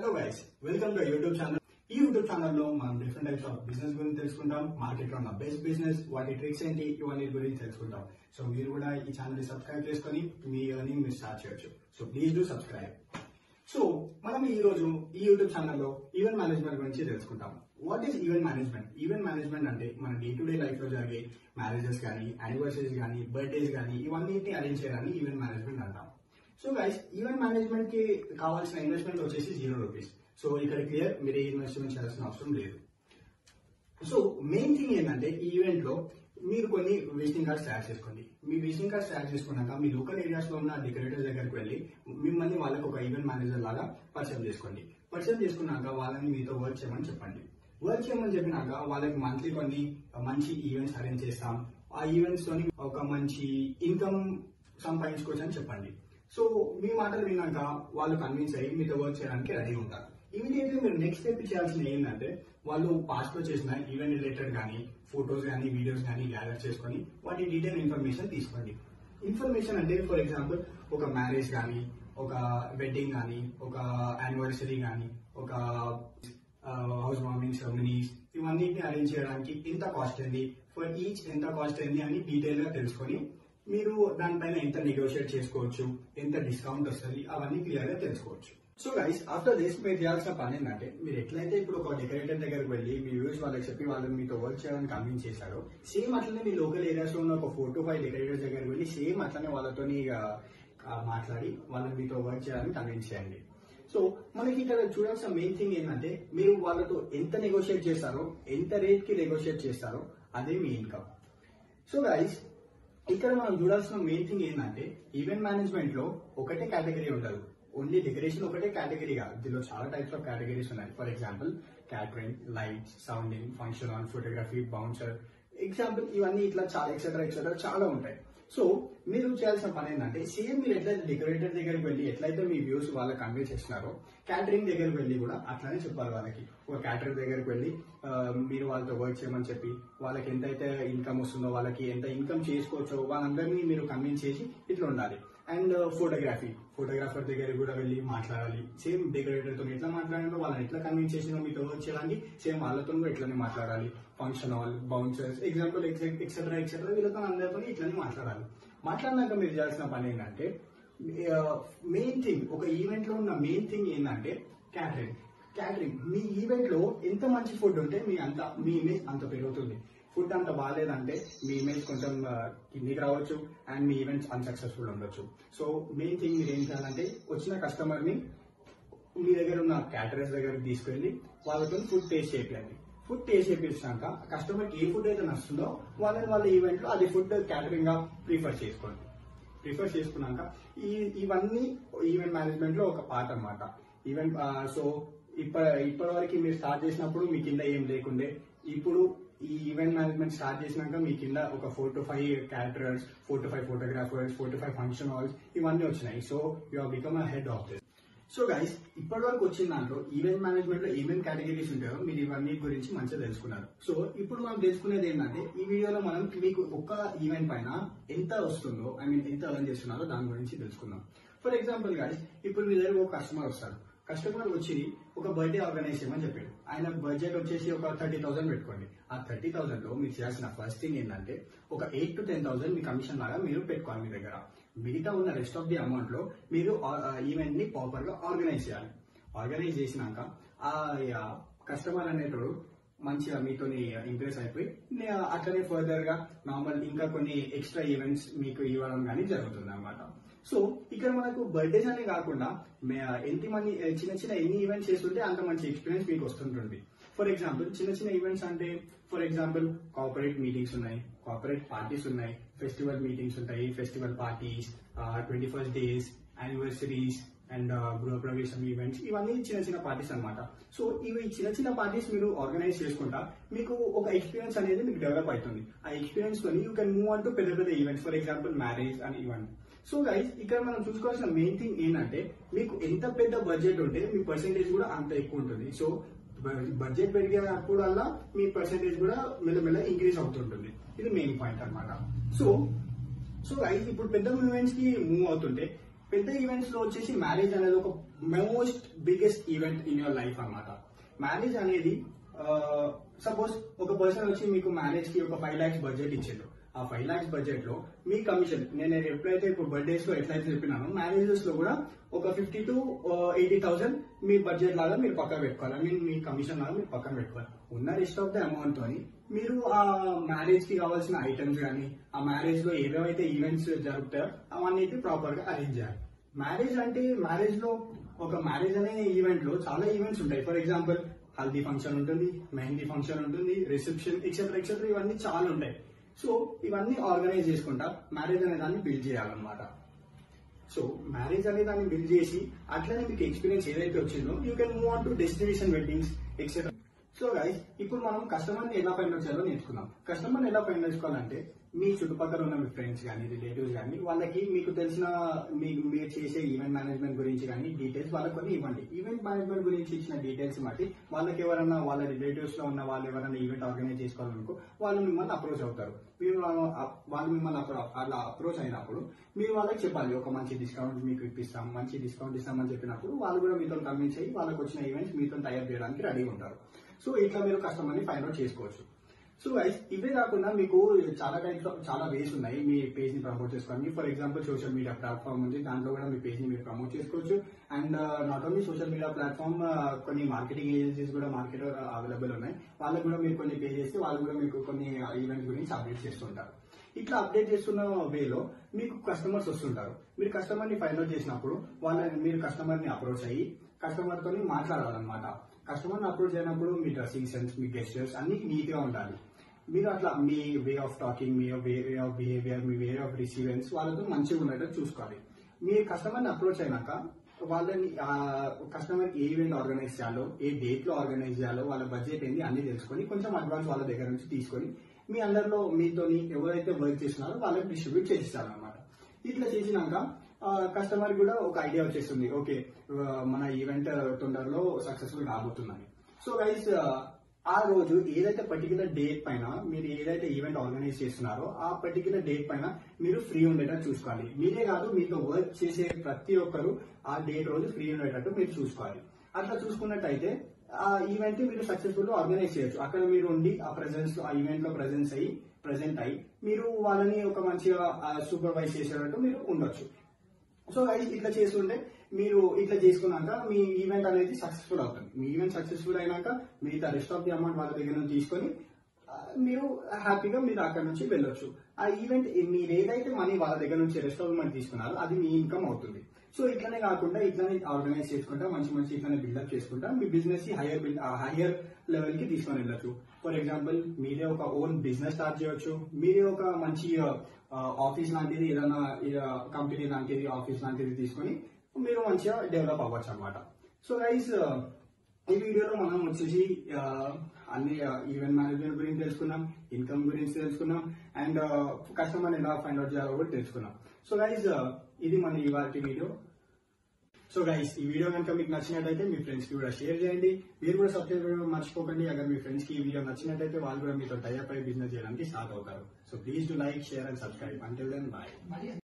Hello guys, welcome to YouTube channel. ఈ YouTube ఛానల్లో మనం డిఫరెంట్ టైప్స్ ఆఫ్ బిజినెస్ గురించి తెలుసుకుంటాం. మార్కెట్ లో ఉన్న బెస్ట్ బిజినెస్, వాటి ట్రిక్స్ ఏంటి, ఇవన్నీ గురించి తెలుసుకుంటాం. సో మీరు కూడా ఈ ఛానల్ ని సబ్స్క్రైబ్ చేసుకుని మీ ఎర్నింగ్ మీరు స్టార్ట్ చేయొచ్చు. So please do subscribe. So మనం ఈ రోజు ఈ యూట్యూబ్ ఛానల్లో ఈవెంట్ మేనేజ్మెంట్ గురించి తెలుసుకుంటాం. What is event management? Event management అంటే మన డే టు డే లైఫ్ లో జరిగే మ్యారేజెస్ కానీ, యానివర్సరీస్ కానీ, బర్త్డేస్ కానీ ఇవన్నిటిని అరేంజ్ చేయడాన్ని ఈవెంట్ మేనేజ్మెంట్ అంటాం. సో గైస్, ఈవెంట్ మేనేజ్మెంట్ కి కావాల్సిన ఇన్వెస్ట్మెంట్ వచ్చేసి ₹0. సో ఇక్కడ క్లియర్, మీరు ఏ ఇన్వెస్ట్మెంట్ చేయాల్సిన అవసరం లేదు. సో మెయిన్ థింగ్ ఏంటంటే ఈ ఈవెంట్ లో మీరు కొన్ని విజిటింగ్ కార్డ్స్ తయారు చేసుకోండి. మీ విజిటింగ్ కార్డ్స్ తయారు చేసుకున్నాక మీ లోకల్ ఏరియాస్ లో ఉన్న డెకరేటర్స్ దగ్గరికి వెళ్ళి మిమ్మల్ని వాళ్ళకి ఒక ఈవెంట్ మేనేజర్ లాగా పరిచయం చేసుకోండి. పరిచయం చేసుకున్నాక వాళ్ళని మీతో వర్క్ చేయమని చెప్పండి. వర్క్ చేయమని చెప్పినాక వాళ్ళకి మంత్లీ కొన్ని మంచి ఈవెంట్స్ అరేంజ్ చేస్తాం. ఆ ఈవెంట్స్ తోని ఒక మంచి ఇన్కమ్ సంపాదించుకోవచ్చు అని చెప్పండి. సో మీ మాటలు విన్నాక వాళ్ళు కన్విన్స్ అయ్యి మీతో వర్క్ చేయడానికి రెడీ ఉంటారు. ఇమీడియట్లీ మీరు నెక్స్ట్ స్టెప్ చేయాల్సింది ఏంటంటే వాళ్ళు పాస్ట్ లో చేసిన ఈవెంట్ రిలేటెడ్ కానీ ఫొటోస్ కానీ వీడియోస్ కానీ గ్యాదర్ చేసుకుని వాటి డీటెయిల్ ఇన్ఫర్మేషన్ తీసుకోండి. ఇన్ఫర్మేషన్ అంటే ఫర్ ఎగ్జాంపుల్ ఒక మ్యారేజ్ కానీ, ఒక వెడ్డింగ్ కానీ, ఒక యానివర్సరీ కానీ, ఒక హౌస్ వార్మింగ్ సెరమనీస్, ఇవన్నిటిని అరేంజ్ చేయడానికి ఎంత కాస్ట్ అయింది, ఫర్ ఈచ్ ఎంత కాస్ట్ అయింది అని డీటెయిల్ గా తెలుసుకొని మీరు దానిపైన ఎంత నెగోషియేట్ చేసుకోవచ్చు, ఎంత డిస్కౌంట్ వస్తుంది, అవన్నీ క్లియర్ గా తెలుసుకోవచ్చు. సో గైస్, ఆఫ్టర్ దిస్ మీరు చేయాల్సిన పని ఏంటంటే మీరు ఎట్లయితే ఇప్పుడు ఒక డెకరేటర్ దగ్గరకు వెళ్ళి మీ వ్యూస్ వాళ్ళకి చెప్పి వాళ్ళని మీతో వర్క్ చేయాలని కన్విన్స్ చేశారో, సేమ్ అట్లనే మీ లోకల్ ఏరియాస్ లో ఉన్న ఒక 4 to 5 డెకరేటర్స్ దగ్గరికి వెళ్ళి సేమ్ అట్లనే వాళ్ళతోని మాట్లాడి వాళ్ళని మీతో వర్క్ చేయాలని కన్విన్స్ చేయండి. సో మనకి ఇక్కడ చూడాల్సిన మెయిన్ థింగ్ ఏంటంటే మీరు వాళ్ళతో ఎంత నెగోషియేట్ చేస్తారో, ఎంత రేట్ కి నెగోషియేట్ చేస్తారో అదే మీ ఇన్కమ్. సో గైస్, ఇక్కడ మనం చూడాల్సిన మెయిన్ థింగ్ ఏంటంటే ఈవెంట్ మేనేజ్మెంట్ లో ఒకటే కేటగిరీ ఉండదు. ఓన్లీ డెకరేషన్ ఒకటే కేటగిరీ కాదు, దీనిలో చాలా టైప్స్ ఆఫ్ కేటగిరీస్ ఉన్నాయి. For example catering, lights, sounding, function hall, photography, bouncer, example ఇవన్నీ ఇట్లా చాలా ఎక్సెట్రా చాలా ఉంటాయి. సో మీరు చేయాల్సిన పని ఏంటంటే సేమ్ మీరు ఎట్లయితే డెకరేటర్ దగ్గరికి వెళ్ళి ఎట్లయితే మీ వ్యూస్ వాళ్ళకి కన్వే చేస్తున్నారో, క్యాటరింగ్ దగ్గరికి వెళ్ళి కూడా అట్లానే చెప్పాలి వాళ్ళకి. ఒక క్యాటరింగ్ దగ్గరికి వెళ్ళి మీరు వాళ్ళతో వర్క్ చేయమని చెప్పి వాళ్ళకి ఎంతైతే ఇన్కమ్ వస్తుందో, వాళ్ళకి ఎంత ఇన్కమ్ చేసుకోవచ్చో వాళ్ళందరినీ మీరు కన్విన్స్ చేసి ఇట్లా ఉండాలి. అండ్ ఫోటోగ్రాఫర్ దగ్గర కూడా వెళ్ళి మాట్లాడాలి. సేమ్ డెకరేటర్ తో ఎట్లా మాట్లాడాలో వాళ్ళని ఎట్లా కన్విన్స్ చేసినా మీతో వర్క్ చేయడానికి సేమ్ వాళ్ళతో కూడా ఇట్లానే మాట్లాడాలి. Function hall, bouncers, example etcetera వీళ్ళతో అందరితో ఇట్లానే మాట్లాడాలి. మాట్లాడినాక మీరు చేయాల్సిన పని ఏంటంటే మెయిన్ థింగ్, ఒక ఈవెంట్ లో ఉన్న మెయిన్ థింగ్ ఏంటంటే క్యాటరింగ్. మీ ఈవెంట్ లో ఎంత మంచి ఫుడ్ ఉంటే మీ ఇమేజ్ అంత పెరుగుతుంది. ఫుడ్ అంత బాగాలేదంటే మీ ఇమేజ్ కొంచెం కిందికి రావచ్చు అండ్ మీ ఈవెంట్స్ అన్సక్సెస్ఫుల్ ఉండొచ్చు. సో మెయిన్ థింగ్ మీరు ఏం చేయాలంటే వచ్చిన కస్టమర్ ని మీ దగ్గర ఉన్న క్యాటరర్స్ దగ్గరికి తీసుకెళ్లి వాళ్ళతో ఫుడ్ టేస్ట్ చేయండి. ఫుడ్ టేస్ట్ చేయించాక కస్టమర్ కి ఏ ఫుడ్ అయితే నచ్చుతుందో వాళ్ళ ఈవెంట్ లో అది ఫుడ్ క్యాటరింగ్ గా ప్రిఫర్ చేసుకోండి. ప్రిఫర్ చేసుకున్నాక ఇవన్నీ ఈవెంట్ మేనేజ్మెంట్ లో ఒక పార్ట్ అన్నమాట. ఈవెంట్ సో ఇప్పటి వరకు మీరు స్టార్ట్ చేసినప్పుడు మీ కింద ఏం లేకుండే, ఇప్పుడు ఈ ఈవెంట్ మేనేజ్మెంట్ స్టార్ట్ చేసినాక మీ కింద ఒక 4 to 5 caterers, 4 to 5 photographers, 4 to 5 function halls ఇవన్నీ వచ్చినాయి. So you have become a head of this. So guys, ఇప్పటి వరకు వచ్చిన దాంట్లో ఈవెంట్ మేనేజ్మెంట్ లో ఏమేమి కేటగిరీస్ ఉంటాయో మీరు ఇవన్నీ గురించి మంచిగా తెలుసుకున్నారు. సో ఇప్పుడు మనం తెలుసుకునేది ఏంటంటే ఈ వీడియోలో మనం మీకు ఒక్క ఈవెంట్ పైన ఎంత వస్తుందో, ఎంత ఎర్న్ చేస్తున్నారో దాని గురించి తెలుసుకుందాం. ఫర్ ఎగ్జాంపుల్ గైస్, ఇప్పుడు మీ దగ్గర ఒక కస్టమర్ వస్తాడు. కస్టమర్ వచ్చి ఒక బర్త్డే ఆర్గనైజ్ చేయమని చెప్పాడు. ఆయన బడ్జెట్ వచ్చేసి ఒక 30,000 పెట్టుకోండి. ఆ 30,000 లో మీరు చేయాల్సిన ఫస్ట్ థింగ్ ఏంటంటే ఒక 8 to 10,000 మీ కమిషన్ లాగా మీరు పెట్టుకోవాలి మీ దగ్గర. మిగతా ఉన్న రెస్ట్ ఆఫ్ ది అమౌంట్ లో మీరు ఈవెంట్ ని ప్రాపర్ గా ఆర్గనైజ్ చేయాలి. ఆర్గనైజ్ చేసినాక ఆ కస్టమర్ అనేటోడు మంచిగా మీతో ఇంప్రెస్ అయిపోయి అట్లనే ఫర్దర్ గా నార్మల్ ఇంకా కొన్ని ఎక్స్ట్రా ఈవెంట్స్ మీకు ఇవ్వడం కానీ జరుగుతుంది అన్నమాట. సో ఇక్కడ మనకు బర్త్డేస్ అనే కాకుండా చిన్న ఎన్ని ఈవెంట్స్ చేస్తుంటే అంత మంచి ఎక్స్పీరియన్స్ మీకు వస్తుంటుంది. ఫర్ ఎగ్జాంపుల్ చిన్న ఈవెంట్స్ అంటే ఫర్ ఎగ్జాంపుల్ కార్పొరేట్ మీటింగ్స్ ఉన్నాయి, కార్పొరేట్ పార్టీస్ ఉన్నాయి, ఫెస్టివల్ మీటింగ్స్ ఉంటాయి, festival parties, 21st days, anniversaries and గృహప్రవేశం ఈవెంట్స్, ఇవన్నీ చిన్న పార్టీస్ అన్నమాట. సో ఇవి చిన్న పార్టీస్ మీరు ఆర్గనైజ్ చేసుకుంటా మీకు ఒక ఎక్స్పీరియన్స్ అనేది మీకు డెవలప్ అవుతుంది. ఆ ఎక్స్పీరియన్స్ తోని you can move on to పెద్ద events, for example marriage and ఇవన్నీ. సో గైస్, ఇక్కడ మనం చూసుకోవాల్సిన మెయిన్ థింగ్ ఏంటంటే మీకు ఎంత పెద్ద బడ్జెట్ ఉంటే మీ పర్సెంటేజ్ కూడా అంత ఎక్కువ ఉంటుంది. సో బడ్జెట్ పెరిగినప్పుడల్లా మీ పర్సెంటేజ్ కూడా మెల్లమెల్ల ఇంక్రీజ్ అవుతుంటుంది. ఇది మెయిన్ పాయింట్ అన్నమాట. సో గైస్, ఇప్పుడు పెద్ద ఈవెంట్స్ కి మూవ్ అవుతుంటే పెద్ద ఈవెంట్స్ లో వచ్చేసి మ్యారేజ్ అనేది ఒక most biggest event in your life అన్నమాట. మ్యారేజ్ అనేది సపోజ్ ఒక పర్సన్ వచ్చి మీకు మ్యారేజ్ కి ఒక 5 lakhs బడ్జెట్ ఇచ్చిండు. ఆ 5 lakhs బడ్జెట్ లో మీ కమిషన్, నేను ఎప్పుడైతే ఇప్పుడు బర్త్డేస్ లో ఎట్లయితే చెప్పినానో మ్యారేజెస్ లో కూడా ఒక 50 to 80,000 మీ బడ్జెట్ లాగా మీరు పక్కన పెట్టుకోవాలి. I mean, మీ కమిషన్ లాగా మీరు పక్కన పెట్టుకోవాలి. ఉన్న రెస్ట్ ఆఫ్ ద అమౌంట్ తోని మీరు ఆ మ్యారేజ్ కి కావాల్సిన ఐటమ్స్ కానీ, ఆ మ్యారేజ్ లో ఏవేవైతే ఈవెంట్స్ జరుగుతాయో అవన్నీ ప్రాపర్ గా అరేంజ్ చేయాలి. మ్యారేజ్ అంటే మ్యారేజ్ లో ఒక మ్యారేజ్ అనే ఈవెంట్ లో చాలా ఈవెంట్స్ ఉంటాయి. ఫర్ ఎగ్జాంపుల్ హల్దీ ఫంక్షన్ ఉంటుంది, మెహందీ ఫంక్షన్ ఉంటుంది, రిసెప్షన్ ఎక్సెట్రా ఎక్సెట్రా ఇవన్నీ చాలా ఉంటాయి. సో ఇవన్నీ ఆర్గనైజ్ చేసుకుంటా మ్యారేజ్ అనే దాన్ని బిల్డ్ చేయాలన్నమాట. సో మ్యారేజ్ అనే దాన్ని బిల్డ్ చేసి అట్లనే మీకు ఎక్స్పీరియన్స్ ఏదైతే వచ్చిందో you can move on to destination weddings etcetera. So guys, ఇప్పుడు మనం కస్టమర్ ని ఎలా ఫైండ్ అవుట్ చేయాలో నేర్చుకుందాం. కస్టమర్ ని ఎలా ఫైండ్ అవుట్ చేసుకోవాలంటే మీ చుట్టుపక్కల ఉన్న మీ ఫ్రెండ్స్ కానీ, రిలేటివ్స్ కానీ, వాళ్ళకి మీకు తెలిసిన మీరు చేసే ఈవెంట్ మేనేజ్మెంట్ గురించి కానీ డీటెయిల్స్ వాళ్ళకి కొన్ని ఇవ్వండి. ఈవెంట్ మేనేజ్మెంట్ గురించి ఇచ్చిన డీటెయిల్స్ బట్టి వాళ్ళకి ఎవరన్నా వాళ్ళ రిలేటివ్స్ లో ఉన్న వాళ్ళు ఎవరైనా ఈవెంట్ ఆర్గనైజ్ చేసుకోవాలనుకో వాళ్ళు మిమ్మల్ని అప్రోచ్ అవుతారు. వాళ్ళు మిమ్మల్ని అలా అప్రోచ్ అయినప్పుడు మీరు వాళ్ళకి చెప్పాలి, ఒక మంచి డిస్కౌంట్ మీకు ఇప్పిస్తాం, మంచి డిస్కౌంట్ ఇస్తామని చెప్పినప్పుడు వాళ్ళు కూడా మీతో కన్విన్స్ అయ్యి వాళ్ళకి వచ్చిన ఈవెంట్స్ మీతో టైప్ చేయడానికి రెడీ ఉంటారు. సో ఇట్లా మీరు కస్టమర్ ని ఫైండ్ అవుట్ చేసుకోవచ్చు. సో గైస్, ఇవే కాకుండా మీకు చాలా వేస్ ఉన్నాయి మీ పేజ్ ని ప్రమోట్ చేసుకోవడానికి. For example social media platform ఉంది, దాంట్లో కూడా మీ పేజ్ ని మీరు ప్రమోట్ చేసుకోవచ్చు. And not only social media platform, కొన్ని మార్కెటింగ్ ఏజెన్సీస్ కూడా మార్కెట్ అవైలబుల్ ఉన్నాయి. వాళ్ళకి కూడా మీరు కొన్ని పే చేస్తే వాళ్ళు కూడా మీకు కొన్ని ఈవెంట్స్ గురించి అప్డేట్ చేస్తుంటారు. ఇట్లా అప్డేట్ చేస్తున్న వేలో మీకు కస్టమర్స్ వస్తుంటారు. మీరు కస్టమర్ ని ఫైండ్ అవుట్ చేసినప్పుడు మీరు కస్టమర్ ని అప్రోచ్ అయ్యి కస్టమర్ తోని మాట్లాడాలన్నమాట. కస్టమర్ ని అప్రోచ్ అయినప్పుడు మీ డ్రెస్సింగ్ సెన్స్, మీ గెస్టర్స్ అన్ని నీట్ గా ఉండాలి. మీరు అట్లా మీ వే ఆఫ్ టాకింగ్, మీ వే ఆఫ్ బిహేవియర్, మీ వే ఆఫ్ రిసీవెన్స్ వాళ్ళతో మంచిగా ఉండేటట్టు చూసుకోవాలి. మీ కస్టమర్ ని అప్రోచ్ అయినాక వాళ్ళని కస్టమర్ ఏ ఈవెంట్ ఆర్గనైజ్ చేయాలో, ఏ డేట్ లో ఆర్గనైజ్ చేయాలో, వాళ్ళ బడ్జెట్ ఏంది అన్ని తెలుసుకొని కొంచెం అడ్వాన్స్ వాళ్ళ దగ్గర నుంచి తీసుకొని మీ అందరిలో మీతోని ఎవరైతే వర్క్ చేస్తున్నారో వాళ్ళకి డిస్ట్రిబ్యూట్ చేసిస్తారనమాట. ఇట్లా చేసినాక కస్టమర్ కూడా ఒక ఐడియా వచ్చేస్తుంది, ఓకే మన ఈవెంట్ తొందరలో సక్సెస్ఫుల్ రాబోతుందని. సో గైస్, ఆ రోజు ఏదైతే పర్టికులర్ డేట్ పైన మీరు ఏదైతే ఈవెంట్ ఆర్గనైజ్ చేస్తున్నారో ఆ పర్టికులర్ డేట్ పైన మీరు ఫ్రీ ఉండేటట్టు చూసుకోవాలి. మీరే కాదు, మీతో వర్క్ చేసే ప్రతి ఒక్కరు ఆ డేట్ రోజు ఫ్రీ ఉండేటట్టు మీరు చూసుకోవాలి. అట్లా చూసుకున్నట్టయితే ఆ ఈవెంట్ మీరు సక్సెస్ఫుల్ ఆర్గనైజ్ చేయొచ్చు. అక్కడ మీరు ఉండి ఆ ఈవెంట్ లో ప్రెసెంట్ అయ్యి మీరు వాళ్ళని ఒక మంచిగా సూపర్వైజ్ చేసేటట్టు మీరు ఉండొచ్చు. సో గైస్, ఇట్లా చేస్తుంటే మీరు ఇట్లా చేసుకున్నాక మీ ఈవెంట్ అనేది సక్సెస్ఫుల్ అవుతుంది. మీ ఈవెంట్ సక్సెస్ఫుల్ అయినాక మిగతా రెస్ట్ ఆఫ్ ది అమౌంట్ వాళ్ళ దగ్గర నుంచి తీసుకొని మీరు హ్యాపీగా మీరు అక్కడ నుంచి వెళ్ళొచ్చు. ఆ ఈవెంట్ మీరు ఏదైతే మనీ వాళ్ళ దగ్గర నుంచి రెస్ట్ ఆఫ్ ది మనీ తీసుకున్నారో అది మీ ఇన్కమ్ అవుతుంది. సో ఇట్లనే కాకుండా ఇట్లనే ఆర్గనైజ్ చేసుకుంటా మంచి ఇట్లనే బిల్డప్ చేసుకుంటా మీ బిజినెస్ ని హైయర్ లెవెల్ కి తీసుకొని వెళ్ళొచ్చు. ఫర్ ఎగ్జాంపుల్, మీరే ఒక ఓన్ బిజినెస్ స్టార్ట్ చేయొచ్చు. మీరే ఒక మంచి ఆఫీస్ లాంటిది, ఏదైనా కంపెనీ లాంటిది, ఆఫీస్ లాంటిది తీసుకొని మీరు మంచిగా డెవలప్ అవ్వచ్చు అనమాట. సో గైస్, ఈ వీడియోలో మనం వచ్చేసి అన్ని ఈవెంట్ మేనేజ్మెంట్ గురించి తెలుసుకున్నాం, ఇన్కమ్ గురించి తెలుసుకున్నాం, అండ్ కస్టమర్ ఎలా ఫైండ్ అవుట్ చేయాలో కూడా తెలుసుకున్నాం. సో గైస్, ఇది మన ఇవాల్టి వీడియో. సో గైస్, ఈ వీడియో కనుక మీకు నచ్చినట్టయితే మీ ఫ్రెండ్స్ కి కూడా షేర్ చేయండి. మీరు కూడా సబ్స్క్రైబ్ చేయడం మర్చిపోకండి. అगर మీ ఫ్రెండ్స్ కి ఈ వీడియో నచ్చినట్టయితే వాళ్ళు కూడా మీతో టైఅప్ అయ్యి బిజినెస్ చేయడానికి స్టార్ట్ అవుతారు. So please do like, share and subscribe. Until then, bye.